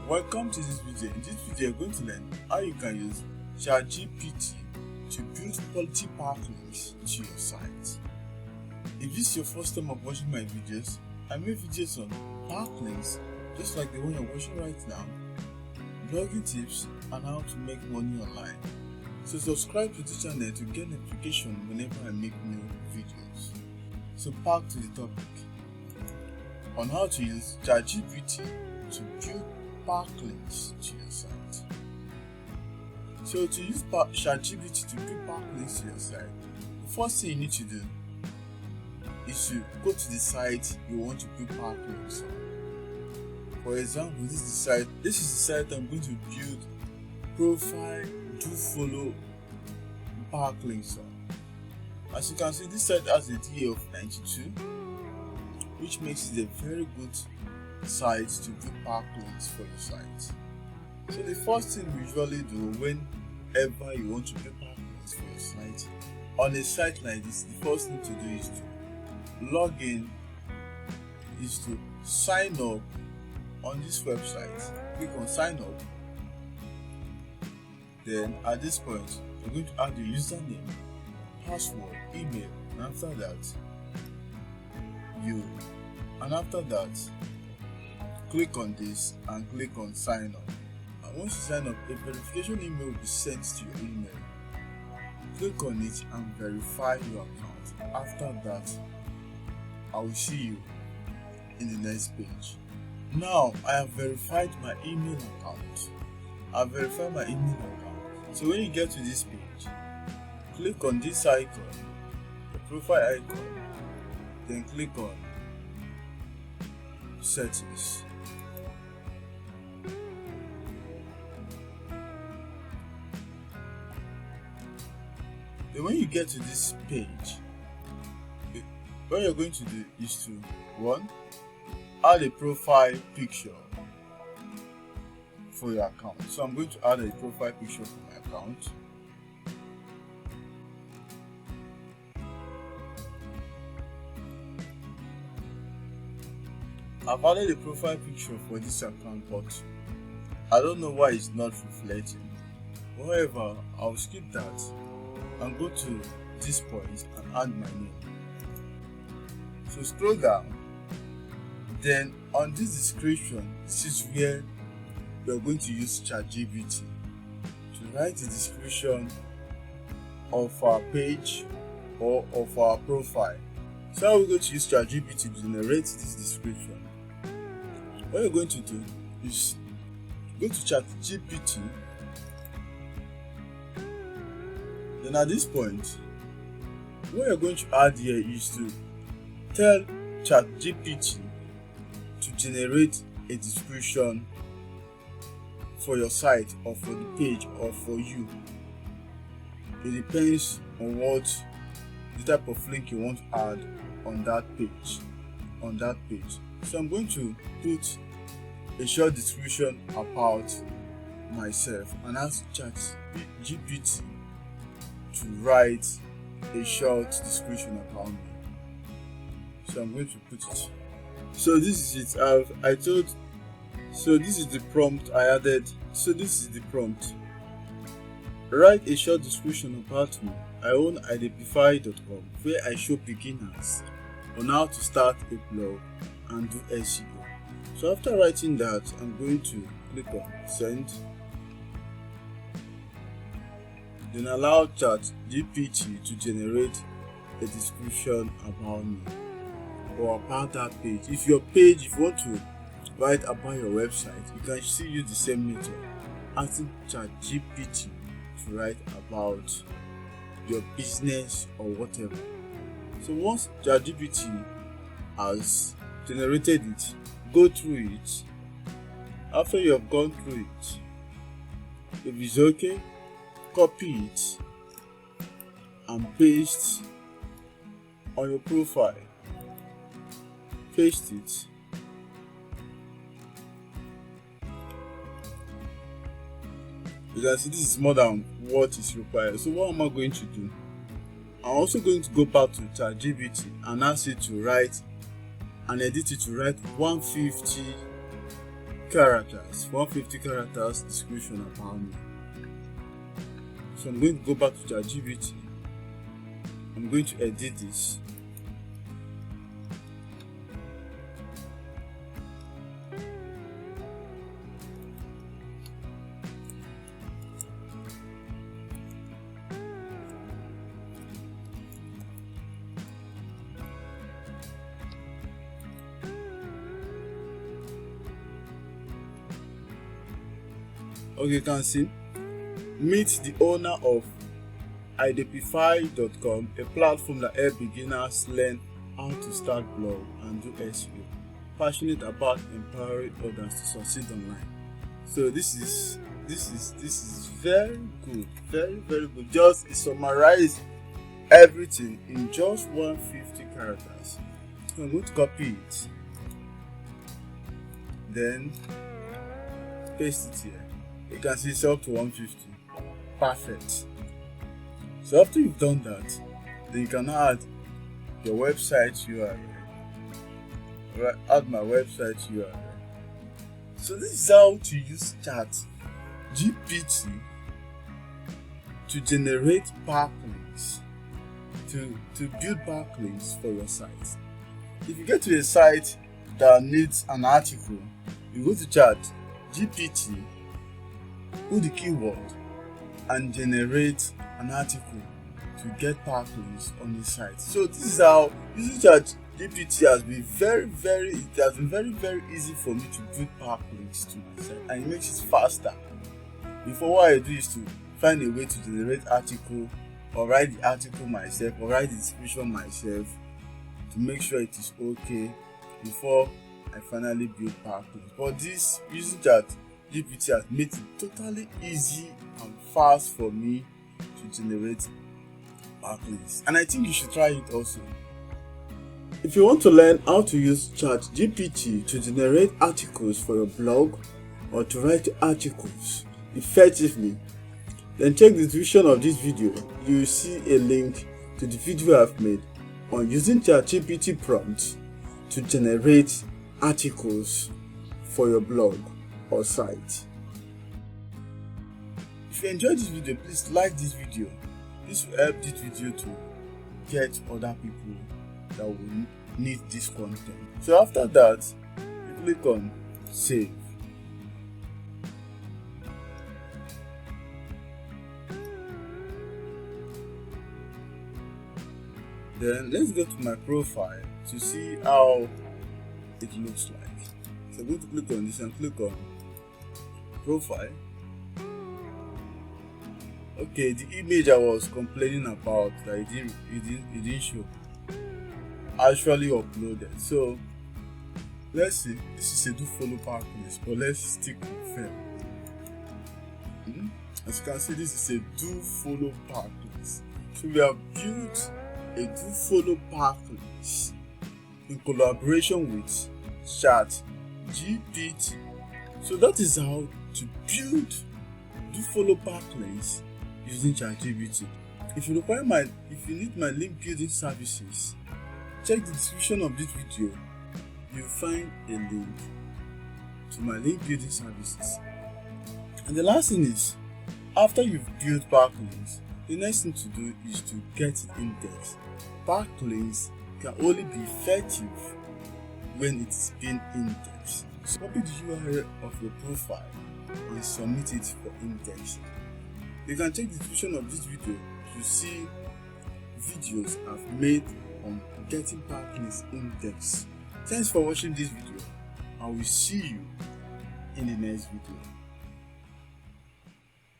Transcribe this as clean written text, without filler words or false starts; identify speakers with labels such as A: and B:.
A: Welcome to this video. In this video, you're going to learn how you can use Chatgpt to build quality backlinks to your site. If this is your first time of watching my videos, I make videos on backlinks just like the one you're watching right now, blogging tips, and how to make money online. So subscribe to the channel to get notification whenever I make new videos. So back to the topic on how to use Chatgpt to build backlinks to your site. So to use Chatgpt to build backlinks to your site, the first thing you need to do is to go to the site you want to build backlinks on. For example, this is the site I'm going to build profile Dofollow backlinks on. As you can see, this site has a DA of 92, which makes it a very good site to build backlinks for your site. So the first thing we usually do whenever you want to build backlinks for your site on a site like this, the first thing to do is to log in, is to sign up on this website. Click on sign up. Then at this point, you're going to add your username, password, email, and after that click on this and click on sign up. And once you sign up, a verification email will be sent to your email. Click on it and verify your account. After that, I will see you in the next page. Now I have verified my email account. So when you get to this page, click on this icon, the profile icon, then click on settings. Then when you get to this page, what you're going to do is to 1. Add a profile picture for your account. So I'm going to add a profile picture for my account. I've added a profile picture for this account, but I don't know why it's not reflecting. However, I'll skip that and go to this point and add my name. So scroll down. Then on this description, this is where we are going to use Chatgpt to write the description of our page or of our profile. So how we're going to use Chatgpt to generate this description. What you're going to do is go to Chatgpt. Then at this point, what you're going to add here is to tell Chatgpt to generate a description for your site or for the page or for you. It depends on what the type of link you want to add on that page. So I'm going to put a short description about myself and ask Chatgpt to write a short description about me. So I'm going to put it. So this is it. So this is the prompt I added. So this is the prompt. Write a short description about me. I own identify.com, where I show beginners on how to start a blog and do SEO. So after writing that, I'm going to click on send. Then allow Chatgpt to generate a description about me or about that page. If you want to write about your website, you can still use the same method, asking Chatgpt to write about your business or whatever. So once Chatgpt has generated it, go through it. After you have gone through it, if it's okay, copy it and paste on your profile. Paste it. You can see this is more than what is required. So what am I going to do? I'm also going to go back to Chatgpt and ask it to write and edit it to write 150 characters, 150 characters description about me. So I'm going to go back to Chatgpt. I'm going to edit this. Okay, you can see, meet the owner of idepify.com, a platform that helps beginners learn how to start blog and do SEO. Passionate about empowering others to succeed online. So this is very good, very good. Just summarize everything in just 150 characters. So I'm going to copy it, then paste it here. You can see it's up to 150. Perfect. So after you've done that, then you can add your website URL. Right, add my website URL. So this is how to use Chatgpt to generate backlinks, to build backlinks for your site. If you get to a site that needs an article, you go to Chatgpt, put the keyword, and generate an article to get backlinks on the site. So this is how using Chatgpt has been very easy for me to build backlinks to my site, and it makes it faster. Before, what I do is to find a way to generate article, or write the article myself, or write the description myself to make sure it is okay before I finally build backlinks. But this using Chatgpt has made it totally easy and fast for me to generate backlinks, and I think you should try it also. If you want to learn how to use Chatgpt to generate articles for your blog or to write articles effectively, then check the description of this video. You will see a link to the video I've made on using Chatgpt prompts to generate articles for your blog or site. If you enjoyed this video, please like this video. This will help this video to get other people that will need this content. So after that, you click on save. Then let's go to my profile to see how it looks like. So I'm going to click on this and click on profile. Okay, the image I was complaining about that it didn't show actually uploaded. So let's see, this is a Dofollow backlist, but let's stick confirm. As you can see, this is a Dofollow backlist. So we have built a Dofollow backlist in collaboration with Chatgpt. So that is how to build Dofollow backlinks using Chatgpt. If you need my link building services, check the description of this video. You'll find a link to my link building services. And the last thing is, after you've built backlinks, the next thing to do is to get it indexed. Backlinks can only be effective when it's been indexed. So copy the URL of your profile and submit it for indexing. You can check the description of this video to see videos I've made on getting backlinks indexed. Thanks for watching this video. I will see you in the next video.